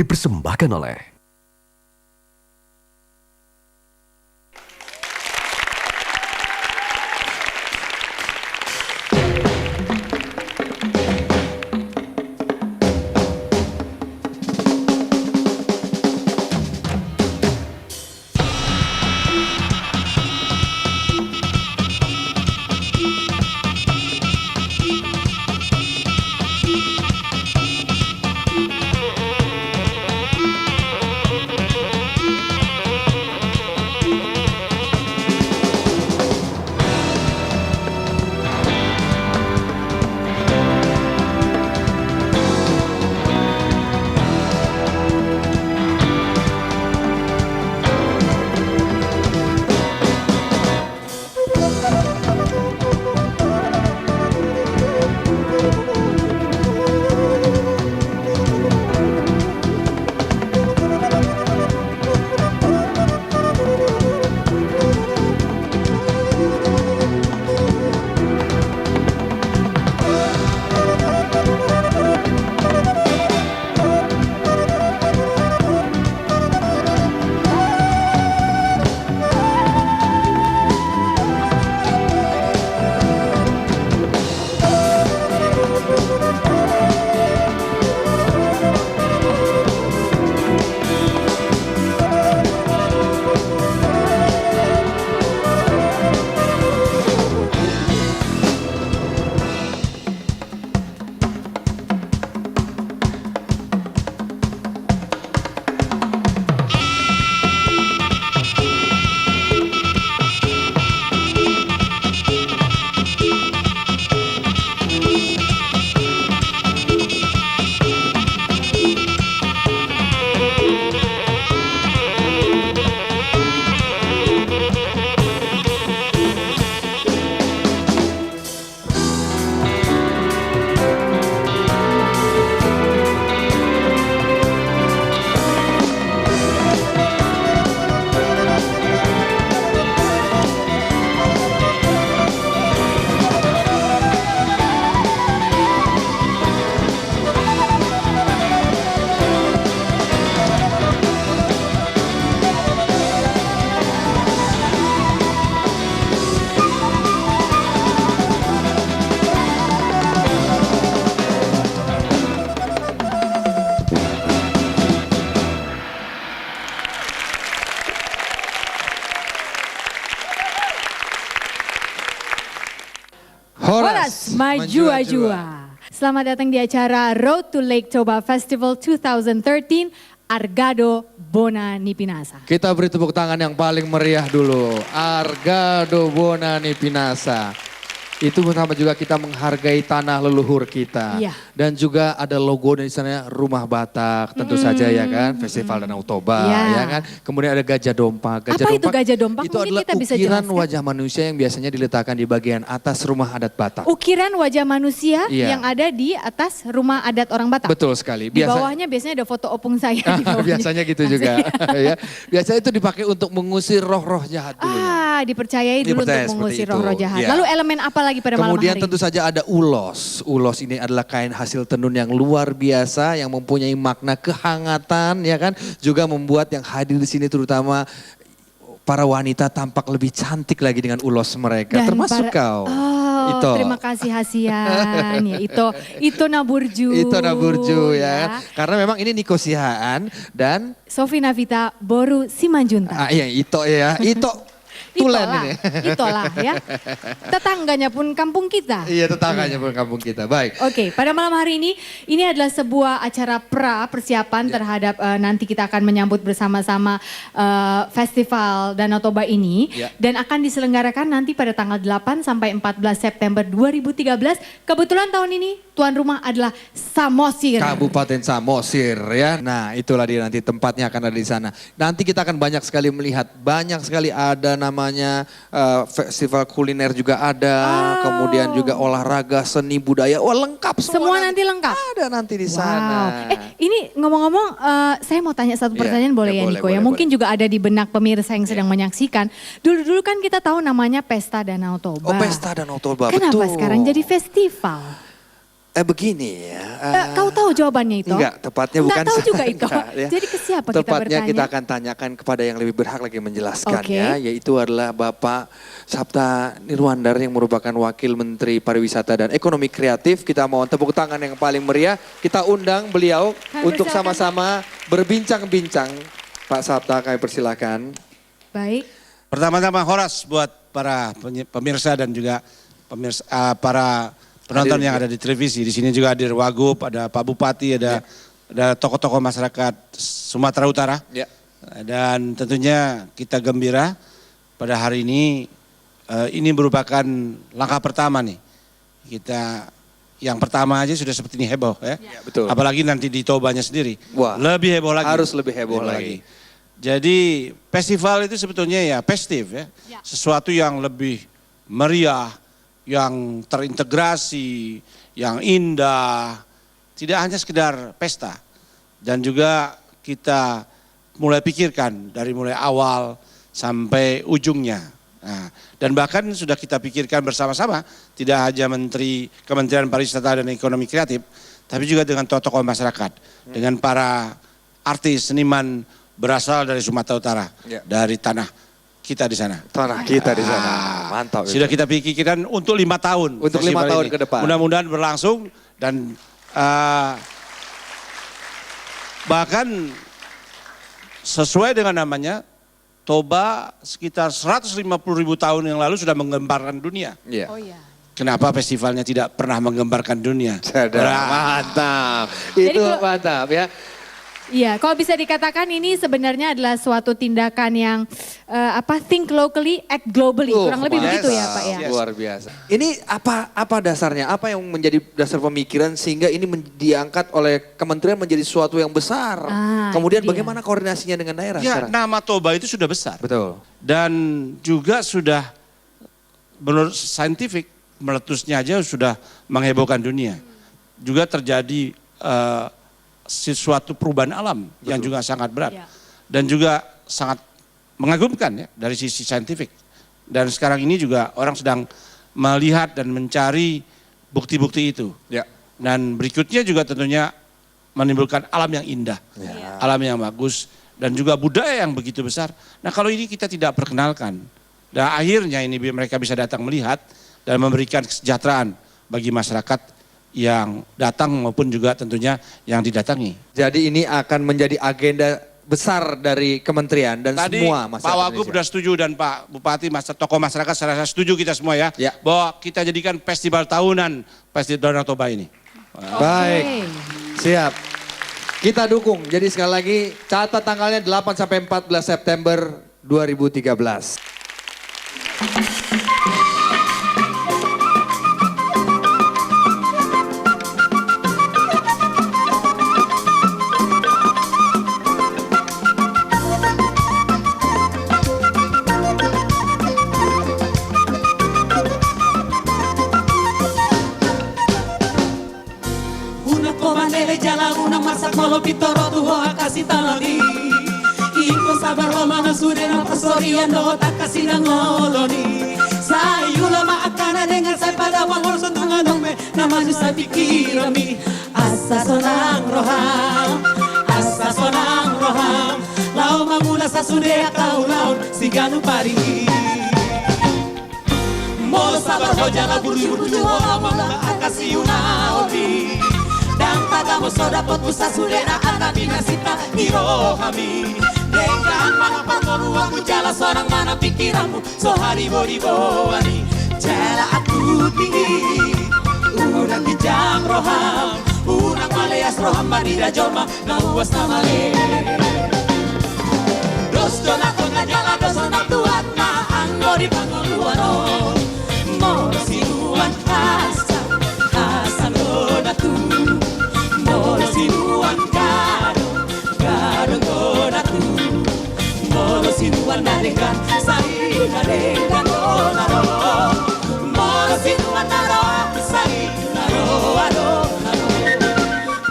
dipersembahkan oleh Horas Majua-Jua. Selamat datang di acara Road to Lake Toba Festival 2013 Argado Bona Nipinasa. Kita beri tepuk tangan yang paling meriah dulu. Argado Bona Nipinasa. Itu pertama juga kita menghargai tanah leluhur kita. Iya. Dan juga ada logo di sana Rumah Batak tentu saja ya kan. Festival Danau Toba ya kan. Kemudian ada Gajah Dompak. Apa itu Gajah Dompak? Itu Mungkin adalah kita bisa ukiran jelaskan. wajah manusia yang biasanya diletakkan di bagian atas rumah adat Batak. Ukiran wajah manusia Iya. yang ada di atas rumah adat orang Batak. Betul sekali. Di bawahnya biasanya ada foto opung saya. Di bawahnya. Biasanya gitu juga. ya. Biasanya itu dipakai untuk mengusir roh-roh jahat dulu. Dipercayai dulu Dipercaya untuk mengusir seperti itu, roh-roh jahat. iya. Lalu elemen apa lagi pada malam Kemudian hari tentu ini? saja ada ulos. Ulos ini adalah kain hasil tenun yang luar biasa yang mempunyai makna kehangatan ya kan. Juga membuat yang hadir di sini terutama para wanita tampak lebih cantik lagi dengan ulos mereka. Dan Termasuk kau. Ito. Terima kasih Hasian. Ya, itu Naburju. Itu Naburju ya. Karena memang ini Niko Sihaan dan Sofi Navita Boru Simanjunta. iya Ito ya. Ito Tulen ini. Itulah ya. Tetangganya pun kampung kita. Iya tetangganya pun kampung kita. Baik. Oke, pada malam hari ini adalah sebuah acara persiapan terhadap nanti kita akan menyambut bersama-sama Festival Danau Toba ini. Ya. Dan akan diselenggarakan nanti pada tanggal 8 sampai 14 September 2013. Kebetulan tahun ini tuan rumah adalah Samosir. Kabupaten Samosir ya. Nah itulah dia nanti tempatnya akan ada di sana. Nanti kita akan banyak sekali melihat, banyak sekali ada namanya festival kuliner juga ada. Kemudian juga olahraga, seni, budaya. Wah lengkap Semua nanti lengkap? Ada nanti di sana. Ini ngomong-ngomong saya mau tanya satu pertanyaan boleh ya boleh, Niko boleh, ya. Mungkin juga ada di benak pemirsa yang sedang menyaksikan. Dulu-dulu kan kita tahu namanya Pesta Danau Toba. Oh Pesta Danau Toba, Kenapa betul. sekarang jadi festival? Begini ya. Kau tahu jawabannya itu? Enggak, tepatnya bukan. Enggak tahu juga itu. Enggak, ya. Jadi ke siapa kita Tepatnya bertanya? kita akan tanyakan kepada yang lebih berhak lagi menjelaskan Oke. ya, yaitu adalah Bapak Sapta Nirwandar yang merupakan Wakil Menteri Pariwisata dan Ekonomi Kreatif. Kita mohon tepuk tangan yang paling meriah. Kita undang beliau Kami untuk persilakan, sama-sama berbincang-bincang. Pak Sapta, kami persilakan. Baik. Pertama-tama horas buat para pemirsa dan juga para penonton Hadir, yang ya. ada di televisi. Di sini juga hadir Wagub, ada Pak Bupati, ada tokoh-tokoh masyarakat Sumatera Utara. Ya. Dan tentunya kita gembira pada hari ini. Ini merupakan langkah pertama nih. Kita yang pertama aja sudah seperti ini heboh ya. Ya, betul. Apalagi nanti di Tobanya sendiri. Wah, lebih heboh lagi. harus lebih heboh lagi. Jadi festival itu sebetulnya ya festif ya. Sesuatu yang lebih meriah, yang terintegrasi, yang indah. Tidak hanya sekedar pesta. Dan juga kita mulai pikirkan dari mulai awal sampai ujungnya. Nah, dan bahkan sudah kita pikirkan bersama-sama, tidak hanya Kementerian Pariwisata dan Ekonomi Kreatif, tapi juga dengan tokoh masyarakat, dengan para artis, seniman berasal dari Sumatera Utara, dari tanah kita di sana. Tanah kita di sana, mantap. Sudah kita pikirkan untuk 5 tahun. Untuk 5 tahun ini. ke depan. Mudah-mudahan berlangsung dan bahkan sesuai dengan namanya, Toba sekitar 150.000 tahun yang lalu sudah menggemparkan dunia. Iya. Oh iya. Kenapa festivalnya tidak pernah menggemparkan dunia? Mantap. Itu kalau- mantap ya. Iya, kalau bisa dikatakan ini sebenarnya adalah suatu tindakan yang think locally, act globally, kurang lebih mantap. begitu ya Pak ya. Yes. Luar biasa. Ini apa dasarnya? Apa yang menjadi dasar pemikiran sehingga ini diangkat oleh kementerian menjadi sesuatu yang besar? Kemudian itu dia. bagaimana koordinasinya dengan daerah Ya, sekarang? nama Toba itu sudah besar. Betul. Dan juga sudah menurut saintifik meletusnya aja sudah menghebohkan dunia. Juga terjadi sesuatu perubahan alam yang juga sangat berat. Ya. Dan juga sangat mengagumkan ya dari sisi saintifik. Dan sekarang ini juga orang sedang melihat dan mencari bukti-bukti itu. Ya. Dan berikutnya juga tentunya menimbulkan alam yang indah, alam yang bagus, dan juga budaya yang begitu besar. Nah kalau ini kita tidak perkenalkan, dan akhirnya ini mereka bisa datang melihat dan memberikan kesejahteraan bagi masyarakat yang datang maupun juga tentunya yang didatangi. Jadi ini akan menjadi agenda besar dari kementerian dan Tadi semua masyarakat Pak Wagub Indonesia. sudah setuju dan Pak Bupati, tokoh masyarakat saya setuju kita semua ya, Ya. bahwa kita jadikan festival tahunan Festival Danau Toba ini. Baik, siap. Kita dukung. Jadi sekali lagi catat tanggalnya 8 sampai 14 September 2013. Una comanele jala una marsa kolo pitoro tu ho akasi taloni Iko sabar Roma na sude na pasoria no takasi na ngoloni Sayula maakana dengan saya pada wangol suntungan dongme namanya sa pikirami Asa sonang roham Lau mangula sa sude akau laun siganu paringi Molo sabar ho jala buru-buru juho amala akasi una obi Dan tagamo soda pot pusa surera anda binasita irohami Dengan mana pangolu aku jala seorang mana pikiranmu So haribo-riboani Jala aku tinggi Udang kijang roham Udang maleas roham banida jolma Na uas na male Dos dola konga jala dos onak tuat na anggo di pangoluano Moro sinuan Hasan rodatu Molo sinuan garo godatu Molo sinuan narengan sai narengan naro Molo sinuan naro sai naro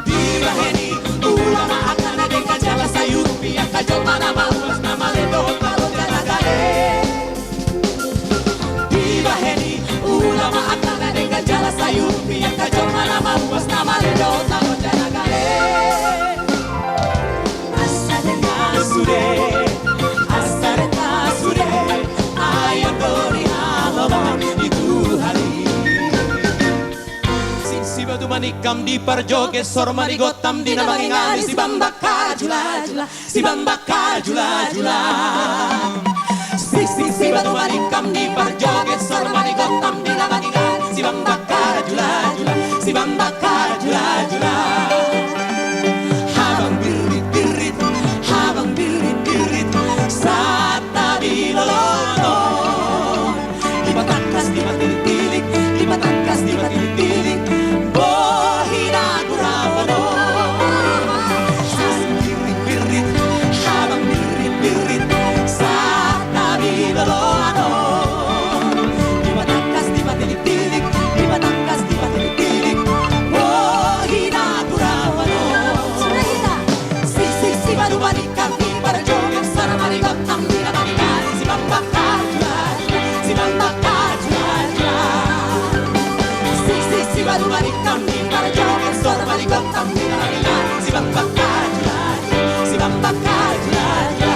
Diraheni ulama akan narengan jala sayurupi yang kajol mana maulas nama ledo kalau jala gale manikam di parjoget sor marigotam di namangingani si bambaka jula jula si bambaka jula jula si batu manikam di parjoget sor marigotam di namangingani si bambaka jula jula si bambaka jula jula habang birit birit habang birit birit saat tabi lolono di batangkas di matilik di batangkas di matilik bohina kurabano habang birit birit habang birit birit saat tabi lolono di batangkas di matilik di batangkas di matilik bohina kurabano si baru balikan di para joget sar marigotam di namangingani si bambaka jula jula si bambaka jula jula si baru balikan di para joget sar marigotam di namangingani si bambaka jula jula si bambaka jula jula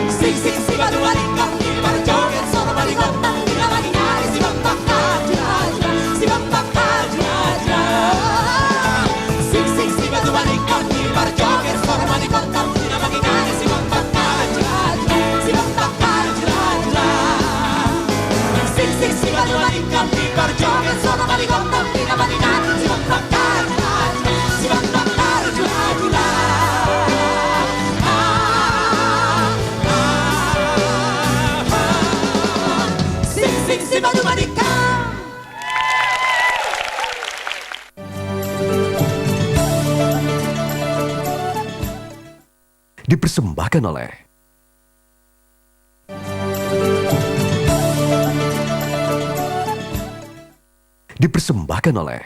si baru balikan di para joget sar marigotam di namangingani si bambaka jula jula si bambaka jula jula si baru balikan di para joget sar marigotam di namangingani si bambaka jula jula si bambaka jula jula si baru balikan di para joget sar marigotam di namangingani si bambaka jula jula si bambaka jula jula si baru balikan dipersembahkan oleh dipersembahkan oleh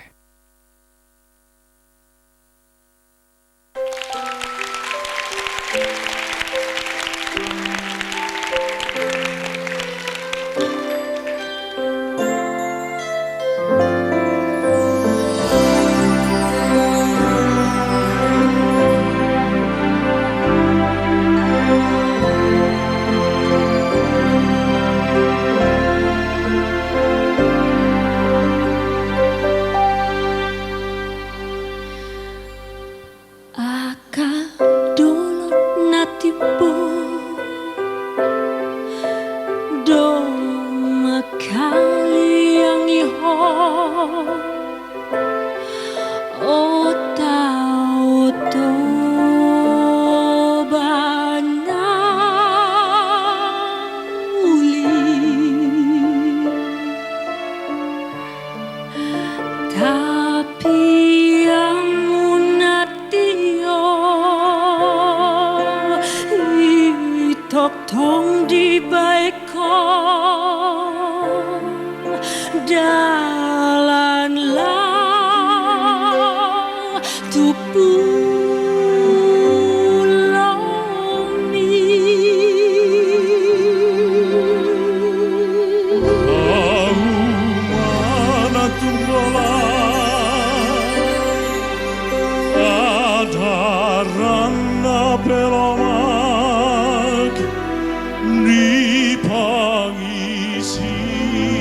Tong di baiko dalan lang tupu Di pagi sini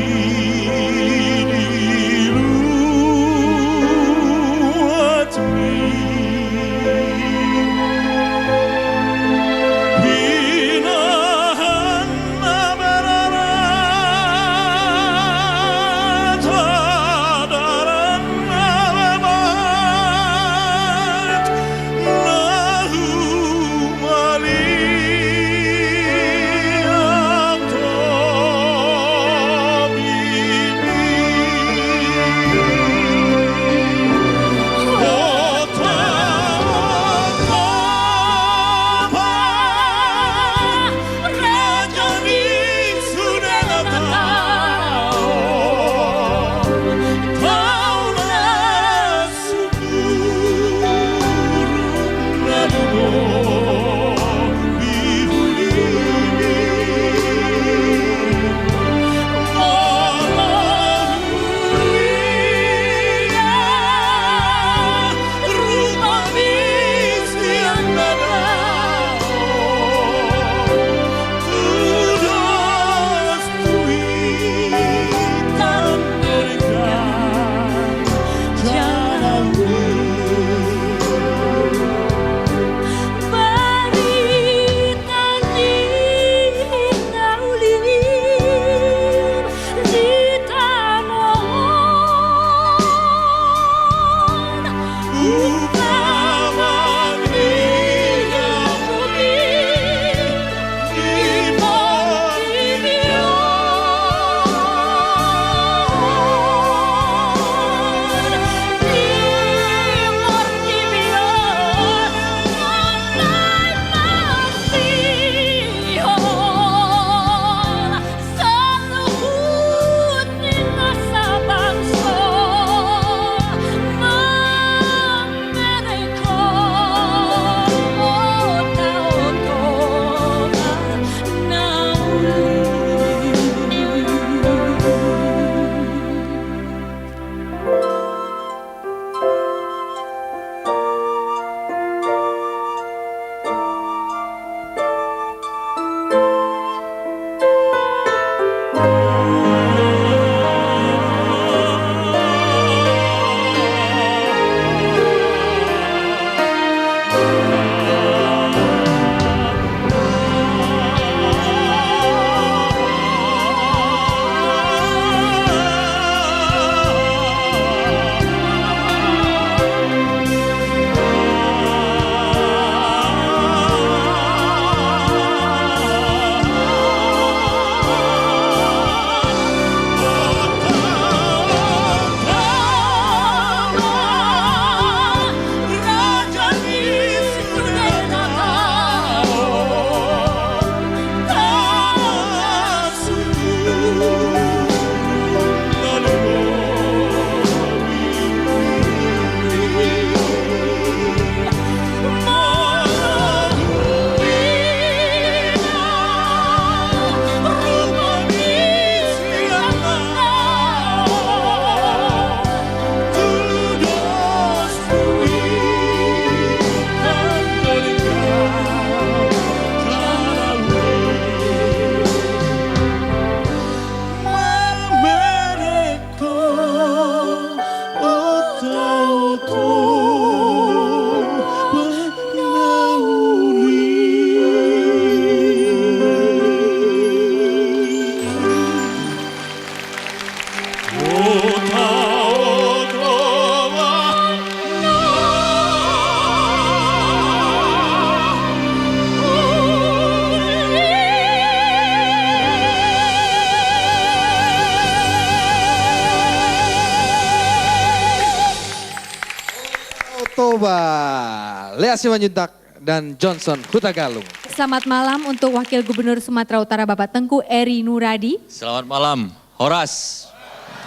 Toba, Lea Simanjuntak dan Johnson Hutagalung. Selamat malam untuk Wakil Gubernur Sumatera Utara Bapak Tengku Eri Nuradi. Selamat malam, Horas.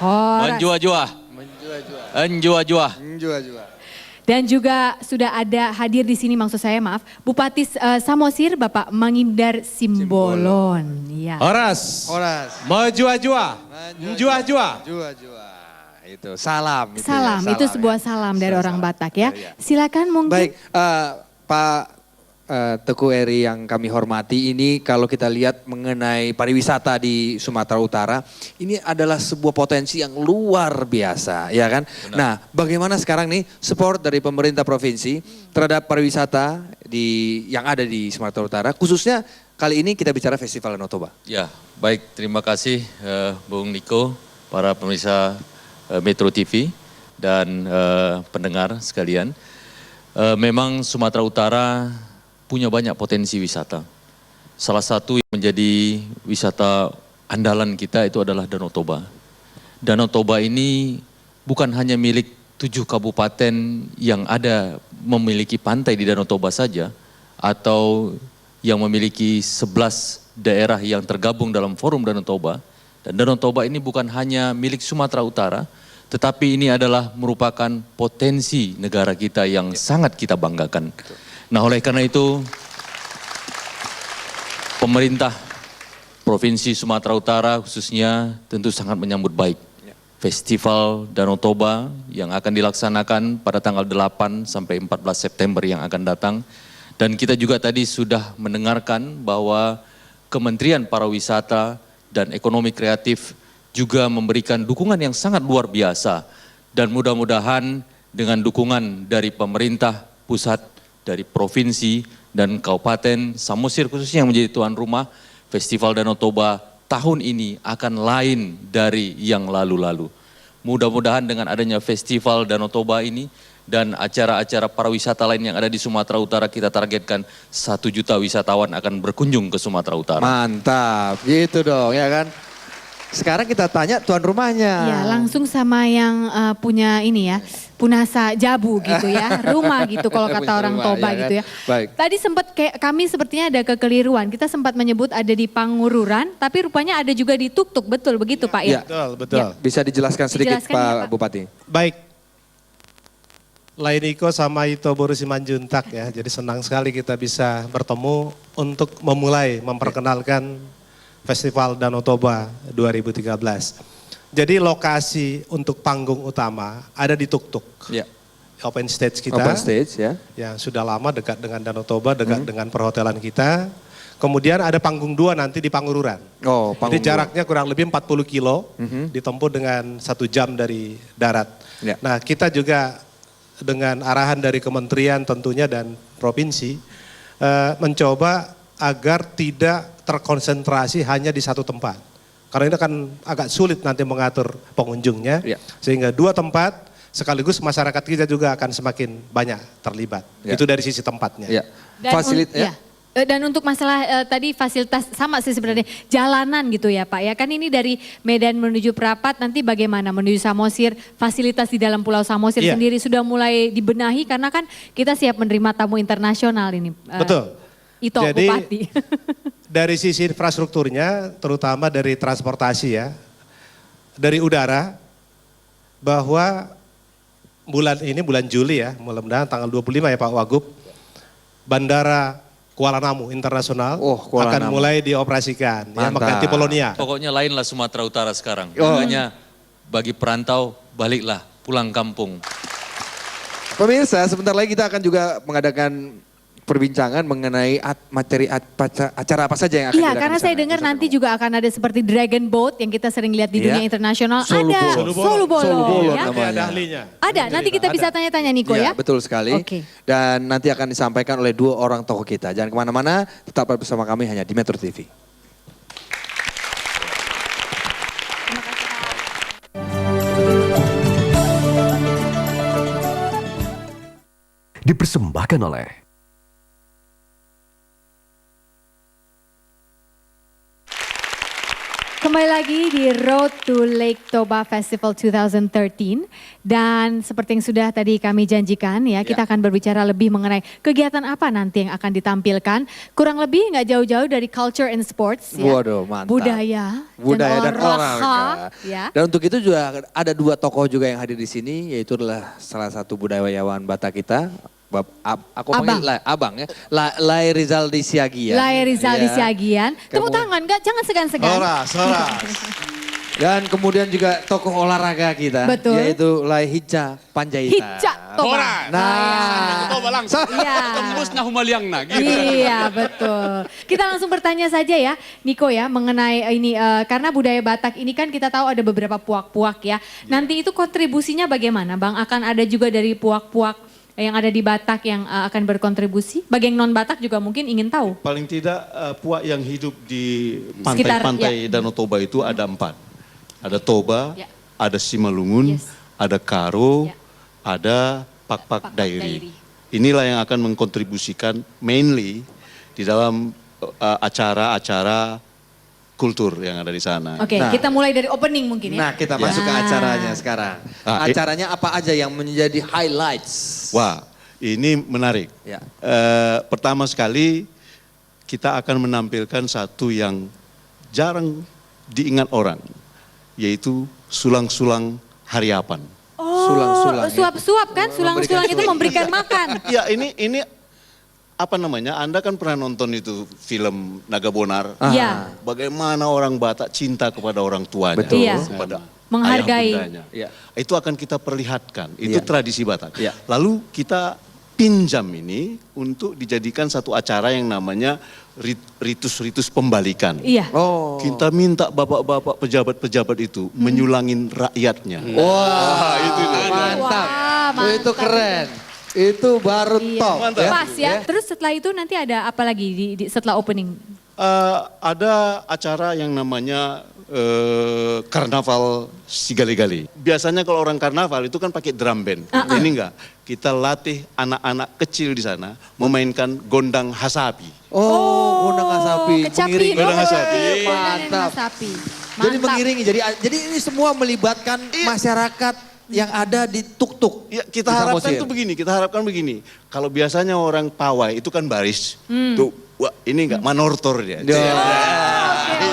Horas. Menjua-jua. Enjua-jua. Dan juga sudah ada hadir di sini maksud saya maaf, Bupati Samosir Bapak Mangindar Simbolon. Ya. Horas. Menjua-jua. Menjua-jua. Itu salam. Salam, itu sebuah salam dari orang Batak ya. Silakan mungkin. Baik, Pak Teguh Eri yang kami hormati, ini kalau kita lihat mengenai pariwisata di Sumatera Utara, ini adalah sebuah potensi yang luar biasa, ya kan? Benar. Nah, bagaimana sekarang nih support dari pemerintah provinsi terhadap pariwisata yang ada di Sumatera Utara, khususnya kali ini kita bicara Festival Danau Toba. Ya, baik, terima kasih Bung Niko, para pemirsa Metro TV dan pendengar sekalian. Memang Sumatera Utara punya banyak potensi wisata. Salah satu yang menjadi wisata andalan kita itu adalah Danau Toba. Danau Toba ini bukan hanya milik 7 kabupaten yang ada memiliki pantai di Danau Toba saja, atau yang memiliki 11 daerah yang tergabung dalam forum Danau Toba. Dan Danau Toba ini bukan hanya milik Sumatera Utara, tetapi ini adalah merupakan potensi negara kita yang sangat kita banggakan. Nah, oleh karena itu, pemerintah Provinsi Sumatera Utara khususnya tentu sangat menyambut baik Festival Danau Toba yang akan dilaksanakan pada tanggal 8 sampai 14 September yang akan datang. Dan kita juga tadi sudah mendengarkan bahwa Kementerian Pariwisata dan Ekonomi Kreatif juga memberikan dukungan yang sangat luar biasa. Dan mudah-mudahan dengan dukungan dari pemerintah pusat, dari provinsi dan kabupaten Samosir khususnya yang menjadi tuan rumah, Festival Danau Toba tahun ini akan lain dari yang lalu-lalu. Mudah-mudahan dengan adanya Festival Danau Toba ini dan acara-acara pariwisata lain yang ada di Sumatera Utara, kita targetkan 1 juta wisatawan akan berkunjung ke Sumatera Utara. Mantap, gitu dong ya kan. Sekarang kita tanya tuan rumahnya. Ya, langsung sama yang punya ini ya, Punasa Jabu gitu ya, rumah gitu kalau kata Punya orang rumah, Toba ya kan? gitu ya. Baik. Tadi sempat kayak kami sepertinya ada kekeliruan, kita sempat menyebut ada di Pangururan, tapi rupanya ada juga di Tuktuk, betul begitu Pak ya? Betul. Bisa dijelaskan sedikit Dijelaskan Pak ya, Pak. Bupati? Baik. Lainiko sama Ito Boru Simanjuntak ya. Jadi senang sekali kita bisa bertemu untuk memulai memperkenalkan Festival Danau Toba 2013. Jadi lokasi untuk panggung utama ada di Tuktuk. Ya. Open stage kita. Open stage ya. Yang sudah lama dekat dengan Danau Toba, dekat dengan perhotelan kita. Kemudian ada panggung 2 nanti di Pangururan. Oh, Jadi jaraknya kurang lebih 40 kilo, ditempuh dengan 1 jam dari darat. Ya. Nah, kita juga dengan arahan dari kementerian tentunya dan provinsi mencoba agar tidak terkonsentrasi hanya di satu tempat. Karena ini kan agak sulit nanti mengatur pengunjungnya, Ya. sehingga 2 tempat sekaligus masyarakat kita juga akan semakin banyak terlibat. Ya. Itu dari sisi tempatnya. Ya. Ya. Dan untuk masalah tadi fasilitas sama sih sebenarnya jalanan gitu ya Pak ya, kan ini dari Medan menuju Prapat, nanti bagaimana menuju Samosir, fasilitas di dalam Pulau Samosir Iya. sendiri sudah mulai dibenahi karena kan kita siap menerima tamu internasional ini. Betul. Ito Jadi, Bupati. Dari sisi infrastrukturnya, terutama dari transportasi ya, dari udara, bahwa bulan ini, bulan Juli ya, mudah-mudahan tanggal 25 ya Pak Wagub, Bandara Kuala Namu Internasional Kuala akan Namu. mulai dioperasikan, ya, Mantap. mengganti Polonia. Pokoknya lainlah Sumatera Utara sekarang. Makanya bagi perantau, baliklah pulang kampung. Pemirsa, sebentar lagi kita akan juga mengadakan perbincangan mengenai acara apa saja yang akan Iya, diadakan karena di saya sana. dengar Bisa nanti ketemu. juga akan ada seperti Dragon Boat yang kita sering lihat di Iya. dunia internasional. Solo Ada Boat. Solo Bolo, Solo Bolo ya. namanya. Ada ahlinya. Ada, nanti kita bisa tanya-tanya Niko ya. Iya, betul sekali. Oke. Dan nanti akan disampaikan oleh 2 orang tokoh kita. Jangan kemana-mana, tetap bersama kami hanya di Metro TV. Dipersembahkan oleh Kembali lagi di Road to Lake Toba Festival 2013 dan seperti yang sudah tadi kami janjikan ya, kita akan berbicara lebih mengenai kegiatan apa nanti yang akan ditampilkan. Kurang lebih nggak jauh-jauh dari culture and sports ya. Waduh, mantap. Budaya Dan olahraga. Ya. Dan untuk itu juga ada dua tokoh juga yang hadir di sini, yaitu adalah salah satu budayawan Batak kita. Aku panggil Abang ya, Lai Rizaldi Siagian. Lai Rizaldi Ya. Siagian. Tepuk tangan, jangan segan-segan. Soras. Dan kemudian juga tokoh olahraga kita, Betul. yaitu Lai Hica Panjaitan. Hica Toba. Nah, Iya. Iya, betul. Kita langsung bertanya saja ya, Niko ya, mengenai ini karena budaya Batak ini kan kita tahu ada beberapa puak-puak ya. Nanti itu kontribusinya bagaimana, Bang? Akan ada juga dari puak-puak yang ada di Batak yang akan berkontribusi? Bagi yang non Batak juga mungkin ingin tahu. Paling tidak puak yang hidup di Sekitar, pantai-pantai Danau Toba itu ada 4. Ada Toba, Ya. ada Simalungun, Yes. ada Karo, Ya. ada Pak-Pak Pak-Pak Dairi. Dairi. Inilah yang akan mengkontribusikan mainly di dalam acara-acara kultur yang ada di sana. Oke, Nah. kita mulai dari opening mungkin ya. nah kita masuk ke acaranya sekarang. Acaranya apa aja yang menjadi highlights? Wah, ini menarik. Ya. Pertama sekali kita akan menampilkan satu yang jarang diingat orang, yaitu sulang-sulang hariapan. Sulang-sulang ya. Suap-suap kan, sulang-sulang itu memberikan makan. Ya ini apa namanya? Anda kan pernah nonton itu film Naga Bonar. Iya. Bagaimana orang Batak cinta kepada orang tuanya, Betul. Iya. kepada Menghargai. ayah bundanya. Iya. Itu akan kita perlihatkan. Itu Iya. tradisi Batak. Iya. Lalu kita pinjam ini untuk dijadikan satu acara yang namanya ritus-ritus pembalikan. Iya. Oh. Kita minta bapak-bapak pejabat-pejabat itu menyulangin rakyatnya. Wah, itu mantap. Wah, mantap. Itu keren. Itu baru Iya. top. Pas ya. Terus setelah itu nanti ada apa lagi setelah opening? Ada acara yang namanya karnaval Sigali-Gali. Biasanya kalau orang karnaval itu kan pakai drum band. Ini enggak. Kita latih anak-anak kecil di sana memainkan gondang hasapi. Oh, gondang hasapi. Kecapi. Mengiringi. Gondang hasapi. Mantap. Hasapi. Jadi Mantap. mengiringi. Jadi ini semua melibatkan masyarakat yang ada di tuk-tuk. Ya, kita di harapkan Samosir. tuh begini, kita harapkan begini. Kalau biasanya orang pawai itu kan baris. Tuh, wah ini enggak manortor dia.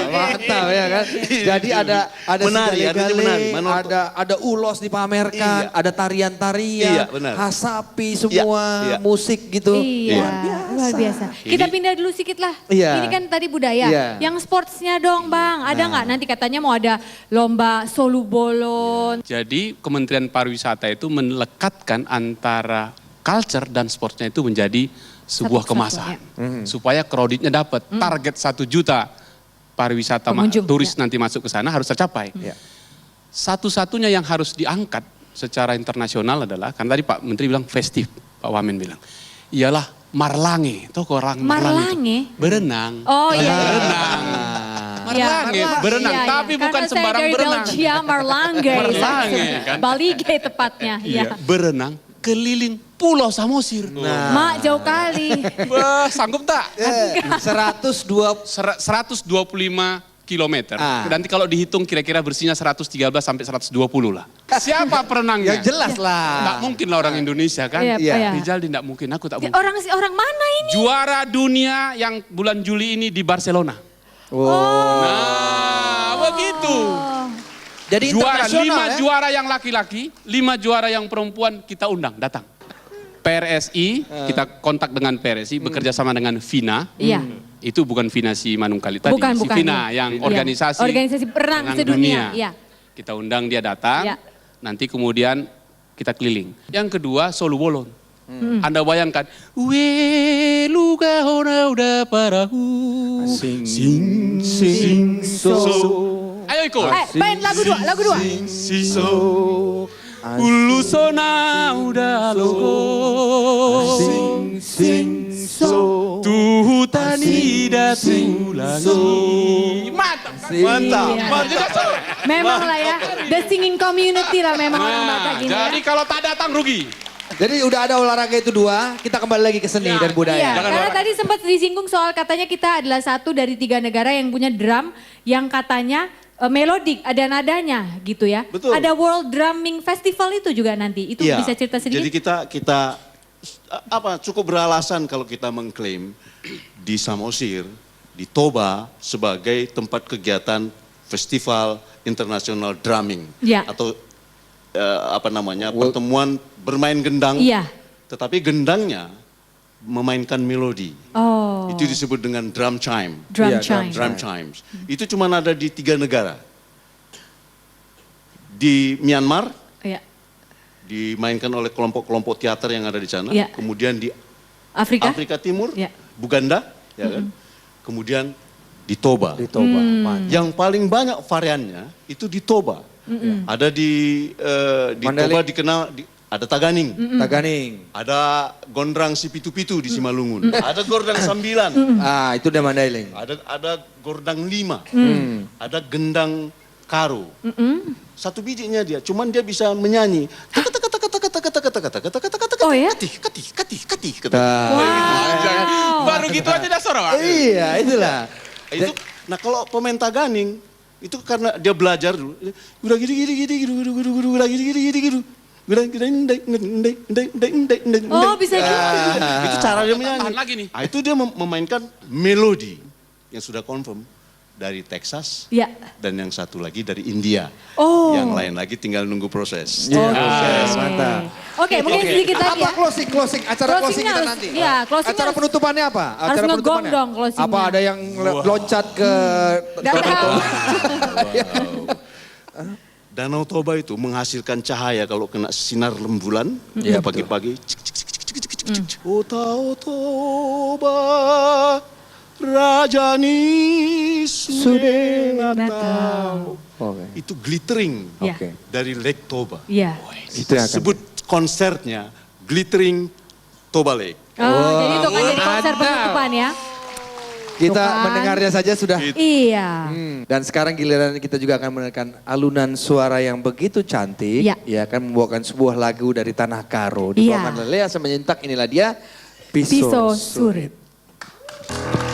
Mantap ya kan. Jadi ada Menari, artinya Sigali-Gali, menari, manortor. ada ulos dipamerkan, Iya. ada tarian-tarian, Iya, benar. hasapi semua, Iya. musik gitu. Iya, luar biasa. Kita pindah dulu sedikit lah. Iya. Ini kan tadi budaya. Iya. Yang sportsnya dong Bang, ada nggak? Nanti katanya mau ada lomba solu bolon. Jadi Kementerian Pariwisata itu melekatkan antara culture dan sportsnya itu menjadi sebuah Satu kemasan. kesatuan, Supaya kreditnya dapat. Target 1 juta pariwisata Pengunjung, turis ya. nanti masuk ke sana harus tercapai. Ya. Satu-satunya yang harus diangkat secara internasional adalah, kan tadi Pak Menteri bilang festif, Pak Wamen bilang. Ialah Marlange, tahu kok orang Marlange? itu? Berenang. Oh iya. Berenang. Marlange, berenang, Iya, iya. tapi bukan Karena sembarang saya dari berenang. Belgia, Marlange. Marlange, kan? Balige tepatnya. Iya. Berenang keliling Pulau Samosir. Mak jauh kali. Wah, sanggup tak? 120 125 kilometer. Ah. Nanti kalau dihitung kira-kira bersihnya 113 sampai 120 lah. Siapa perenangnya? yang jelas lah. Tak mungkin lah orang Indonesia kan. Iya, iya. Rizal tidak mungkin, aku tak mungkin. Orang mana ini? Juara dunia yang bulan Juli ini di Barcelona. Nah, begitu. Jadi Juara, internasional 5 ya? juara yang laki-laki, 5 juara yang perempuan kita undang, datang. PRSI, kita kontak dengan PRSI, bekerja sama dengan Vina. Iya. Itu bukan Vina si Manungkali tadi, Bukan, si bukan. Vina Iya. yang Iya. organisasi Organisasi renang sedunia, iya. Kita undang dia datang, Iya. nanti kemudian kita keliling. Yang kedua, Solu Bolon. Anda bayangkan, we luga hona udah parahu. Sing so. Ayo ikut. Main lagu dua. So. Ulu sona udah logo. so. Tuhutani datu lagi. Mantap. Mantap. Iya. Memang lah ya, the singing community lah memang orang Batak ini ya. Jadi kalau tak datang rugi. Jadi udah ada olahraga itu 2, kita kembali lagi ke seni dan budaya. Iya, karena tadi sempat disinggung soal katanya kita adalah 1 dari 3 negara yang punya drum yang katanya melodik, ada nadanya gitu ya. Betul. Ada World Drumming Festival itu juga nanti. Itu Iya. bisa cerita sedikit? Jadi kita cukup beralasan kalau kita mengklaim di Samosir, di Toba sebagai tempat kegiatan festival internasional drumming Iya. atau pertemuan bermain gendang. Iya. Tetapi gendangnya memainkan melodi. Oh. Itu disebut dengan drum chime. Drum Iya, chime. Drum chimes. Itu cuma ada di 3 negara. Di Myanmar Iya. dimainkan oleh kelompok-kelompok teater yang ada di sana. Iya. Kemudian di Afrika? Afrika Timur, Iya. Buganda, ya kan? Kemudian di Toba. Di Toba. Mantap. Yang paling banyak variannya itu di Toba. Ada di Mandailing. Toba dikenal ada Taganing. Taganing. Ada Gondrang si Pitu-Pitu di Simalungun. Ada Gordang Sambilan. Ah, itu udah Mandailing. Ada Gordang 5. Ada Gendang Karo. 1 bijinya dia, cuman dia bisa menyanyi. Oh ya? Katih. Baru gitu aja dah suara. Iya, itulah. Itu, nah kalau pemain Taganing itu karena dia belajar dulu. Udah gini. Oh bisa gitu. Itu cara dia menyanyi. Tambahan lagi nih. Nah, itu dia memainkan melodi yang sudah confirm dari Texas Ya. dan yang satu lagi dari India. Oh. Yang lain lagi tinggal nunggu proses. Mantap. Oke, mungkin sedikit lagi Apa ya. closing? Acara closing Closingnya kita harus- nanti. iya, closingnya Acara harus- penutupannya apa? harus Acara ngegong penutupannya. dong closingnya. Apa ada yang loncat ke Danau Toba itu menghasilkan cahaya kalau kena sinar rembulan Iya, pagi-pagi. Oh Toba Rajani Sudenatau. Oke. Itu glittering Iya. Oke. dari Lake Toba. Iya. Itu yang akan Sebut konsernya Glittering Toba Lake. Oh, jadi itu kan jadi konser penutupan ya. kita Tuh kan. mendengarnya saja sudah. Iya. Dan sekarang giliran kita juga akan mendengarkan alunan suara yang begitu cantik. Iya. Ya akan membawakan sebuah lagu dari Tanah Karo. Iya. Dibawakan oleh Lea Semenyentak. Inilah dia Piso, Piso Surit. Surit.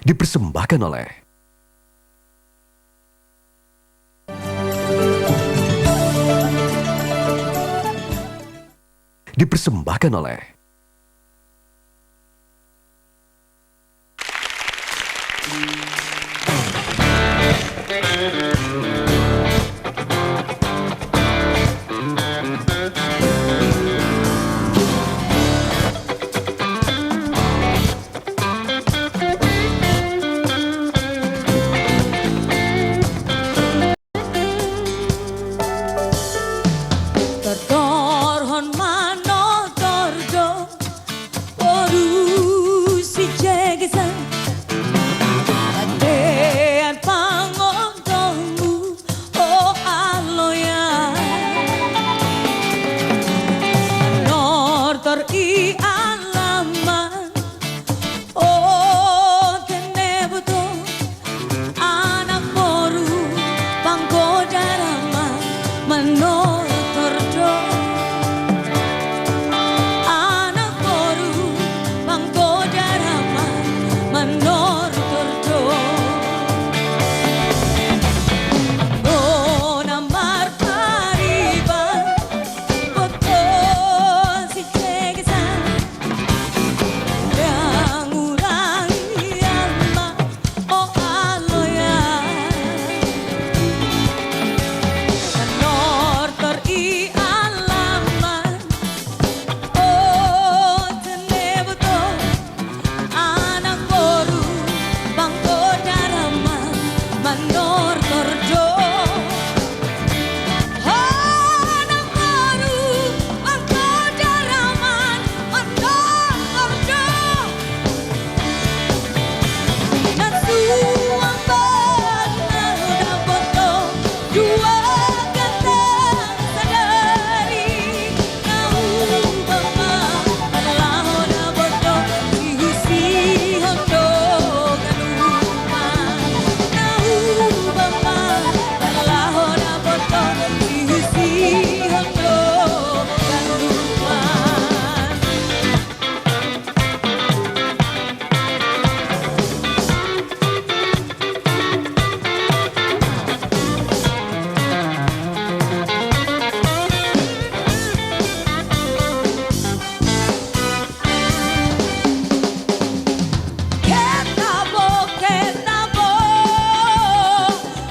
Dipersembahkan oleh Dipersembahkan oleh Tertorhon manotordo Porusi jegesan Kadean pangontongu Oh aloya Nortor i alaman Oh tenebuto Anak moru pangkodarama Menor anak boru pangkodarama manor tordo Nona marpariba foto si cegesan yang urangi alma oh aloya manor tor i alaman oh tenebuto anak boru pangkodarama manor tordo anak boru pangkodarama manor tordo nasuang bana foto dua kata sadari kau bapa lahona bodo dihusi hondo ganuma kau bapa lahona bodo dihusi hondo ganuma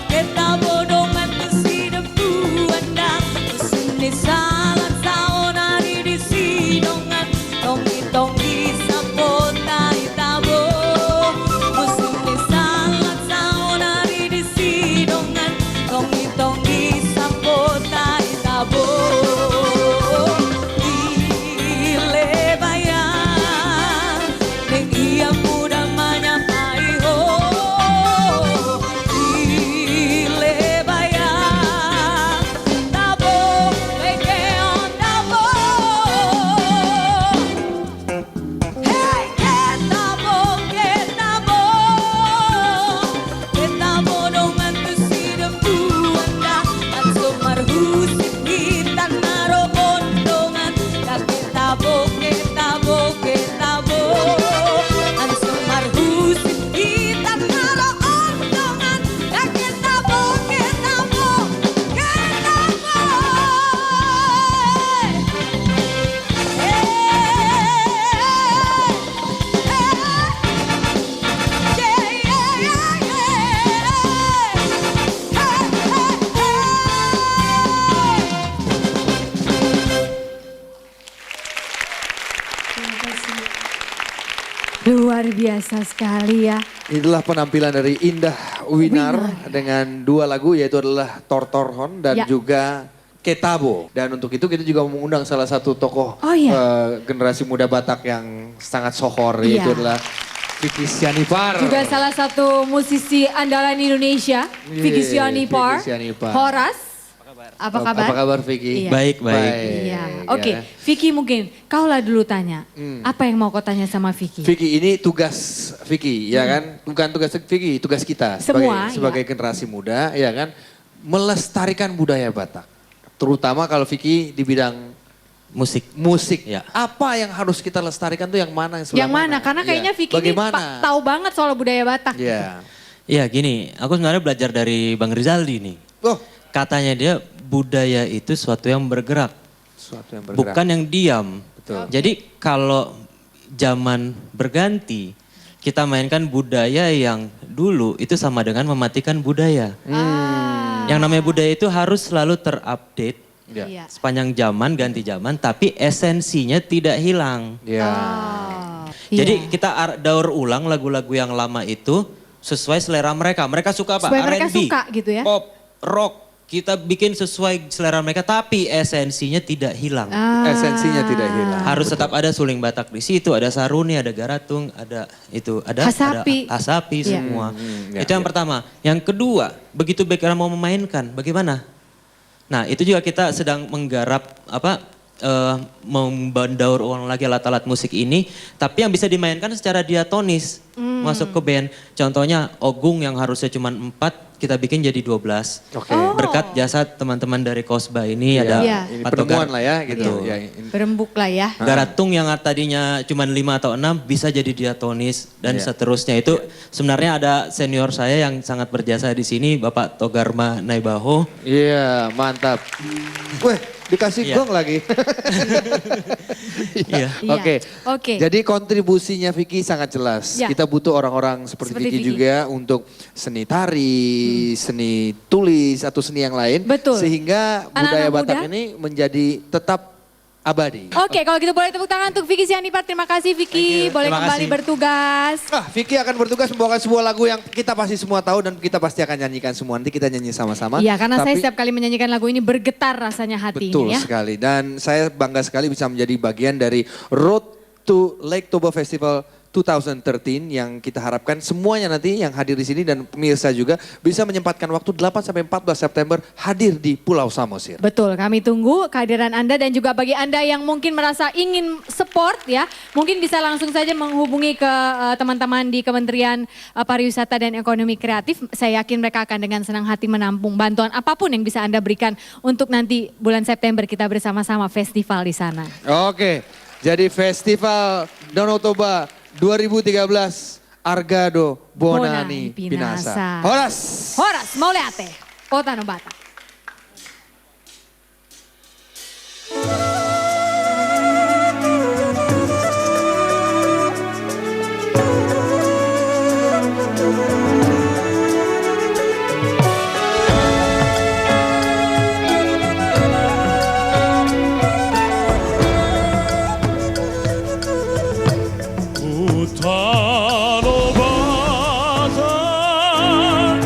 Ketabo dongan kesidep buanda Kesini salat saonari di sidongan Tongi-tongi sapota itabo Kesini salat saonari di sidongan Tongi-tongi sapota itabo Ile bayang Neng iya muda manyapai ho Ile bayang Tabo Legeon tabo Hey ketabo ketabo Ketabo dongan kesidem buanda Langsung marhusip hitan naro bondongan Ketabo ketabo ketabo Langsung marhusip hitan naro bondongan Ketabo ketabo ketabo Luar biasa sekali ya. Inilah penampilan dari Indah Winar dengan dua lagu yaitu adalah Tortorhon dan Ya. juga Ketabo. Dan untuk itu kita juga mengundang salah satu tokoh Oh, iya. generasi muda Batak yang sangat sohor Iya. yaitu adalah Vicky Sianipar. Juga salah satu musisi andalan Indonesia, Vicky Sianipar. Vicky Sianipar. Horas, apa kabar? Apa kabar Vicky? Iya. Baik, baik. Iya, oke. Vicky mungkin, kau lah dulu tanya. Apa yang mau kau tanya sama Vicky? Vicky ini tugas Vicky ya kan? Bukan tugas Vicky, tugas kita Semua, sebagai ya. generasi muda ya kan? Melestarikan budaya Batak. Terutama kalau Vicky di bidang musik. Musik. Ya. Apa yang harus kita lestarikan tuh yang mana? Yang sebelah Yang mana? Karena Iya. kayaknya Vicky ini Bagaimana? tahu banget soal budaya Batak. Iya. Ya gini, aku sebenarnya belajar dari Bang Rizaldi nih. Oh, Katanya dia budaya itu suatu yang bergerak, sesuatu yang bergerak. bukan yang diam. Betul. Jadi kalau zaman berganti, kita mainkan budaya yang dulu itu sama dengan mematikan budaya. Yang namanya budaya itu harus selalu terupdate. Iya. Iya. Sepanjang zaman, ganti zaman, tapi esensinya tidak hilang. Iya. Jadi kita daur ulang lagu-lagu yang lama itu sesuai selera mereka. Mereka suka apa? Supaya mereka R&B, suka gitu ya. pop, rock. Kita bikin sesuai selera mereka, tapi esensinya tidak hilang. Esensinya tidak hilang. Harus tetap ada suling Batak di situ, ada saruni, ada garatung, ada itu, ada Hasapi. ada hasapi Iya. semua. ya, Itu yang pertama. Yang kedua, begitu background mau memainkan, bagaimana? Nah, itu juga kita sedang menggarap membandaur ulang lagi alat-alat musik ini, tapi yang bisa dimainkan secara diatonis masuk ke band. Contohnya Ogung yang harusnya cuma 4, kita bikin jadi 12. Oke. Berkat jasa teman-teman dari Kosba ini ada Iya. Ini 4 penemuan lah ya gitu. Betul. Ya, Berembuk lah ya. Garatung yang tadinya cuma 5 atau 6 bisa jadi diatonis dan Iya. seterusnya. Itu sebenarnya ada senior saya yang sangat berjasa di sini, Bapak Togarma Naibaho. Iya, mantap. Weh, dikasih Iya. gong lagi. Iya. Iya. Oke. Oke. Jadi kontribusinya Vicky sangat jelas. Ya. Kita butuh orang-orang seperti Seperti Vicky Vicky. juga untuk seni tari, seni tulis atau seni yang lain. Betul. Sehingga budaya Anak-anak Batak muda. ini menjadi tetap abadi. Oke, kalau gitu boleh tepuk tangan untuk Vicky Sianipar. Terima kasih Vicky, boleh Terima kembali kasih. bertugas. Vicky akan bertugas membawakan sebuah lagu yang kita pasti semua tahu dan kita pasti akan nyanyikan semua. Nanti kita nyanyi sama-sama. Iya, karena saya Tapi- setiap kali menyanyikan lagu ini bergetar rasanya hati Betul ini ya. sekali. Dan saya bangga sekali bisa menjadi bagian dari Road to Lake Toba Festival 2013 yang kita harapkan semuanya nanti yang hadir di sini dan pemirsa juga bisa menyempatkan waktu 8 sampai 14 September hadir di Pulau Samosir. Betul, kami tunggu kehadiran Anda dan juga bagi Anda yang mungkin merasa ingin support ya, mungkin bisa langsung saja menghubungi ke teman-teman di Kementerian Pariwisata dan Ekonomi Kreatif. Saya yakin mereka akan dengan senang hati menampung bantuan apapun yang bisa Anda berikan untuk nanti bulan September kita bersama-sama festival di sana. Oke, jadi Festival Danau Toba 2013 Argado Bonani Pinasa. Horas! Horas, Mauleate, Kota Batak. Utano bazar,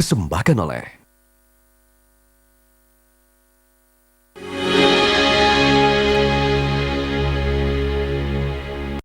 dipersembahkan oleh